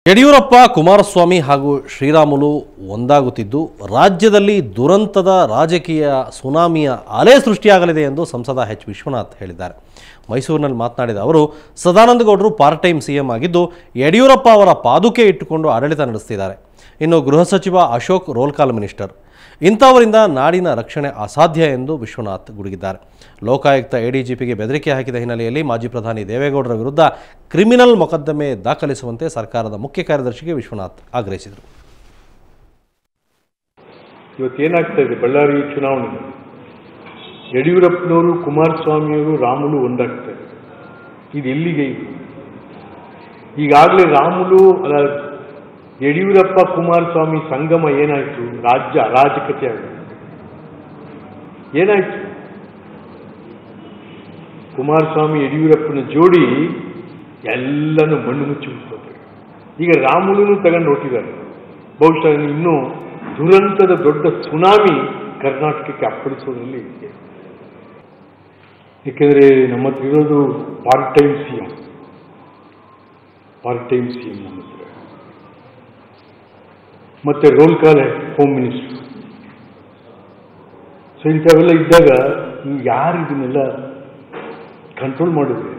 ಯಡಿಯೂರಪ್ಪ ಕುಮಾರಸ್ವಾಮಿ ಹಾಗೂ ಶ್ರೀರಾಮುಲು ಒಂದಾಗುತ್ತಿದ್ದು ರಾಜ್ಯದಲ್ಲಿ ದುರಂತದ ರಾಜಕೀಯ ಸುನಾಮಿಯ ಅಲೆ ಸೃಷ್ಟಿಯಾಗಲಿದೆ ಎಂದು ಸಂಸದ ಎಚ್ ವಿಶ್ವನಾಥ್ ಹೇಳಿದ್ದಾರೆ. ಮೈಸೂರಿನಲ್ಲಿ ಮಾತನಾಡಿದ ಅವರು, ಸದಾನಂದ ಗೌಡರು ಪಾರ್ಟ್ ಟೈಮ್ ಸಿಎಂ ಆಗಿದ್ದು ಯಡಿಯೂರಪ್ಪ ಅವರ ಪಾದುಕೆ ಇಟ್ಟುಕೊಂಡು ಆಡಳಿತ ನಡೆಸುತ್ತಿದ್ದಾರೆ. ಇನ್ನು ಗೃಹ ಸಚಿವ ಅಶೋಕ್ ರೋಲ್ ಕಾಲ್ ಮಿನಿಸ್ಟರ್. ಇಂಥವರಿಂದ ನಾಡಿನ ರಕ್ಷಣೆ ಅಸಾಧ್ಯ ಎಂದು ವಿಶ್ವನಾಥ್ ಗುಡುಗಿದ್ದಾರೆ. ಲೋಕಾಯುಕ್ತ ಎಡಿಜಿಪಿಗೆ ಬೆದರಿಕೆ ಹಾಕಿದ ಹಿನ್ನೆಲೆಯಲ್ಲಿ ಮಾಜಿ ಪ್ರಧಾನಿ ದೇವೇಗೌಡರ ವಿರುದ್ಧ ಕ್ರಿಮಿನಲ್ ಮೊಕದ್ದಮೆ ದಾಖಲಿಸುವಂತೆ ಸರ್ಕಾರದ ಮುಖ್ಯ ಕಾರ್ಯದರ್ಶಿಗೆ ವಿಶ್ವನಾಥ್ ಆಗ್ರಹಿಸಿದರು. ಇವತ್ತೇನಾಗ್ತಾ ಇದೆ, ಬಳ್ಳಾರಿ ಚುನಾವಣೆ ಯಡಿಯೂರಪ್ಪನವರು, ಕುಮಾರಸ್ವಾಮಿಯವರು, ರಾಮುಲು ಒಂದಾಗ್ತಾರೆ. ಇದು ಎಲ್ಲಿಗೆ? ಈಗಾಗಲೇ ರಾಮುಲು ಯಡಿಯೂರಪ್ಪ ಕುಮಾರಸ್ವಾಮಿ ಸಂಗಮ ಏನಾಯ್ತು? ರಾಜ್ಯ ಅರಾಜಕತೆ ಆಗಿದೆ. ಏನಾಯ್ತು? ಕುಮಾರಸ್ವಾಮಿ ಯಡಿಯೂರಪ್ಪನ ಜೋಡಿ ಎಲ್ಲನೂ ಮಣ್ಣು ಮುಚ್ಚಿ ಬಿಡ್ತಾರೆ. ಈಗ ರಾಮುಲೂ ತಗೊಂಡು ಹೊಟ್ಟಿದ್ದಾರೆ. ಬಹುಶಃ ಇನ್ನೂ ದುರಂತದ ದೊಡ್ಡ ಸುನಾಮಿ ಕರ್ನಾಟಕಕ್ಕೆ ಅಪ್ಪಳಿಸೋದ್ರಲ್ಲಿ ಇದೆ. ಏಕೆಂದರೆ ನಮ್ಮ ಹತ್ರ ಇರೋದು ಪಾರ್ಟ್ ಟೈಮ್ ಸಿಎಂ ನಮ್ಮ ಹತ್ರ, ಮತ್ತೆ roll call home minister. So ಇಂಥವೆಲ್ಲ ಇದ್ದಾಗ ನೀವು ಯಾರು ಇದನ್ನೆಲ್ಲ ಕಂಟ್ರೋಲ್ ಮಾಡಿದ್ರೆ?